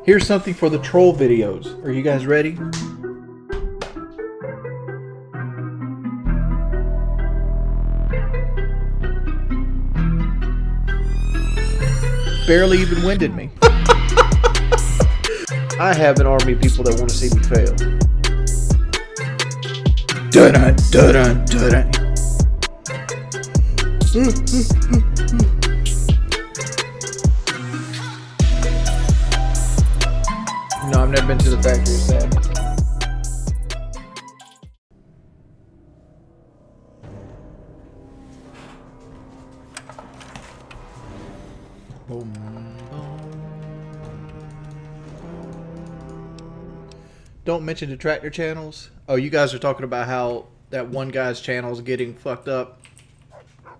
Here's something for the troll videos. Are you guys ready? Barely even winded me. I have an army of people that want to see me fail. Dun-dun, dun-dun, dun-dun. No, I've never been to the factory of sadness. Boom, boom. Don't mention the tractor channels. Oh, you guys are talking about how that one guy's channel is getting fucked up.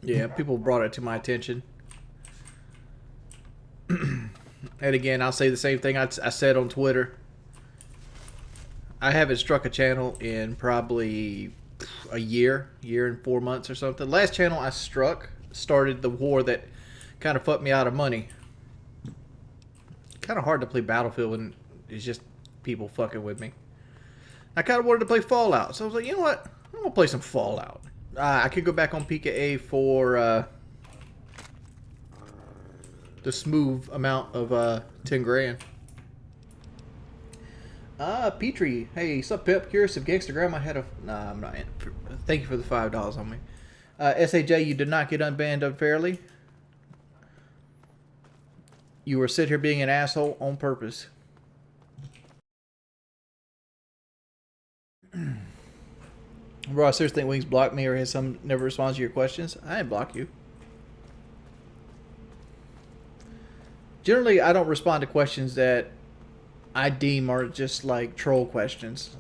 Yeah, people brought it to my attention. And again, I'll say the same thing I said on Twitter. I haven't struck a channel in probably a year and 4 months or something. Last channel I struck started the war that kind of fucked me out of money. Kind of hard to play Battlefield when it's just people fucking with me. I kind of wanted to play Fallout, so I was like, you know what? I'm gonna play some Fallout. I could go back on PKA for the smooth amount of 10 grand. Petrie, hey, sup pip? Curious if Gangsta Grandma had a... Nah, I'm not in. Thank you for the $5 on me. SAJ, you did not get unbanned unfairly. You were sit here being an asshole on purpose. Bro, I seriously think Wings blocked me or has some never responds to your questions. I didn't block you. Generally, I don't respond to questions that I deem are just like troll questions.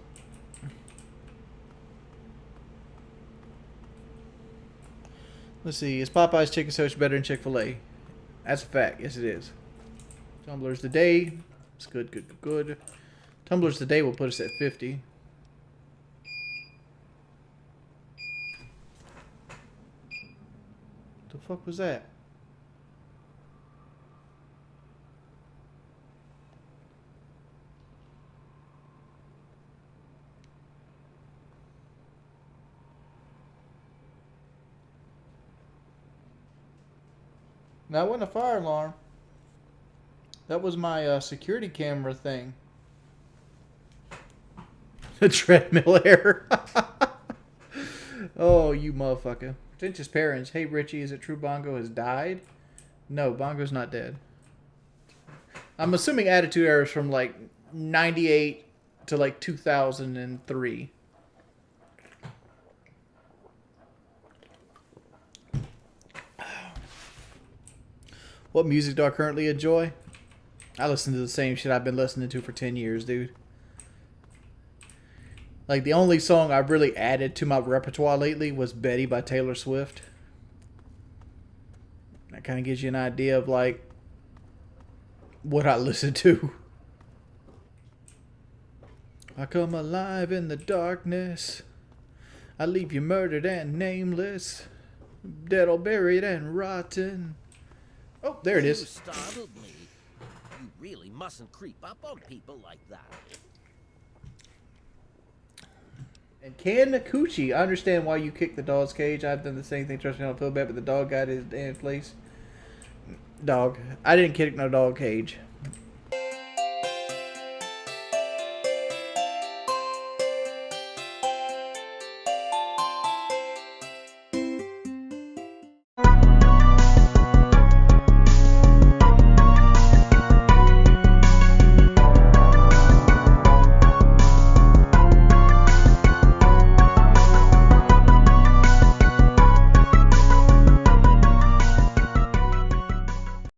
Let's see. Is Popeye's chicken sandwich better than Chick-fil-A? That's a fact. Yes, it is. Tumblers today. It's good, good, good. Tumblers today will put us at 50. The fuck was that? That wasn't a fire alarm. That was my security camera thing. The treadmill error. Oh, you motherfucker. Pretentious parents. Hey, Richie, is it true Bongo has died? No, Bongo's not dead. I'm assuming attitude errors from like 98 to like 2003. What music do I currently enjoy? I listen to the same shit I've been listening to for 10 years, dude. Like, the only song I've really added to my repertoire lately was Betty by Taylor Swift. That kind of gives you an idea of, like, what I listen to. I come alive in the darkness. I leave you murdered and nameless. Dead or buried and rotten. Oh, there it is. You startled me. You really mustn't creep up on people like that. And Can Nakuchi, I understand why you kicked the dog's cage. I've done the same thing, trusting I don't feel bad, but the dog got his damn place. Dog. I didn't kick no dog cage.